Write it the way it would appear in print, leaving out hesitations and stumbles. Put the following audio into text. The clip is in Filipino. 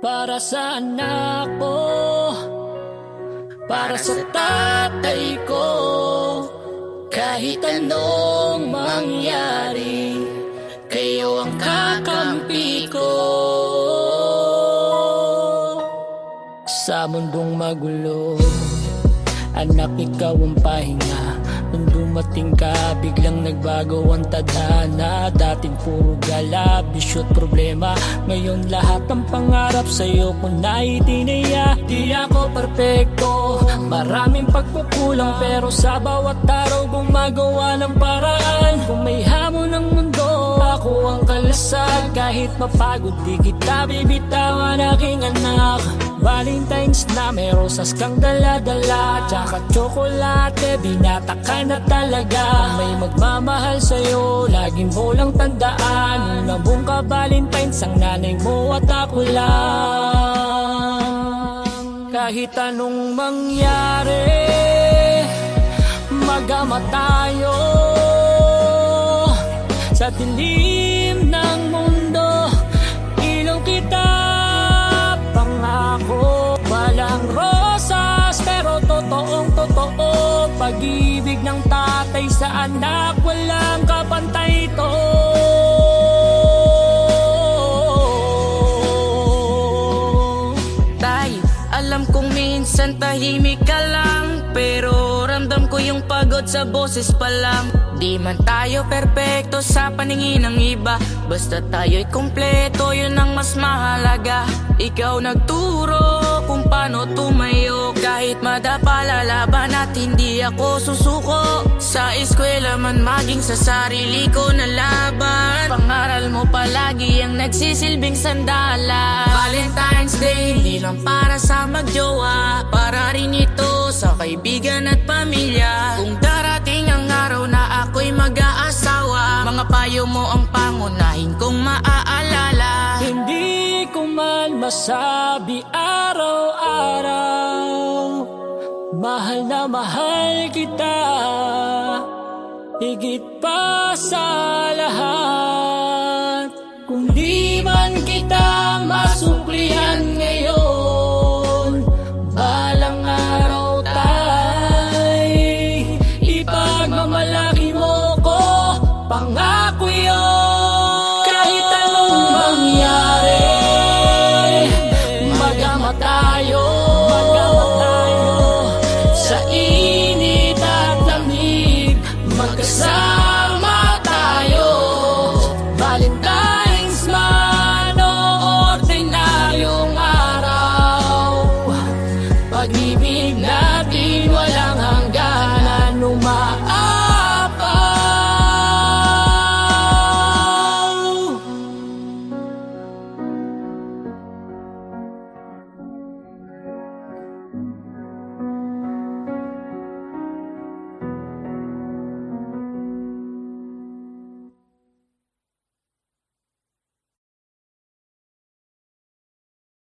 para sa anak ko, para sa tatay ko. Kahit anong mangyari, kayo ang kakampi ko. Sa mundong magulo, anak, ikaw ang pahinga. Nung dumating ka, biglang nagbago ang tadhana. Dating puro gala, bisyo't problema. Ngayon lahat ng pangarap sa'yo ko na itinaya. Di ako perpekto, maraming pagkukulang, pero sa bawat araw gumagawa ng paraan. Kung may hamon ng mundo, ako ang kalasag. Kahit mapagod, di kita bibitawan, aking anak. Valentine's na may rosas kang dala-dala, tsaka tsokolate, binata ka na talaga. May magmamahal sa'yo, laging mo lang tandaan. Una mong ka-Valentine's, ang nanay mo at ako lang. Kahit anong mangyari, mag-ama tayo sa dilim ng mundo. Ilong kita, pangako, walang rosas, pero totoong totoo. Pag-ibig ng tatay sa anak, walang kapantay ito. Tay, alam kong minsan tahimik ka lang, pero ramdam ko yung pagod sa boses pa lang. Di man tayo perpekto sa paningin ng iba, basta tayo'y kompleto, yun ang mas mahalaga. Ikaw nagturo kung paano tumayo, kahit madapa lalaban at hindi ako susuko. Sa eskwela man maging sa sarili ko na laban, pangaral mo palagi ang nagsisilbing sandalan. Valentine's Day, di lang para sa magjowa, para rin ito sa kaibigan at pamilya. Kung darating ang araw na ako'y mag-aasawa, mga payo mo ang pangunahin kong maaalala. Hindi ko man masabi araw-araw, mahal na mahal kita, higit pa sa lahat. Kung di man kita masuklihan ngayon, balang araw tay, ipagmamalaki mo ko, pangako yun. Kahit anong mangyari, mag-ama tayo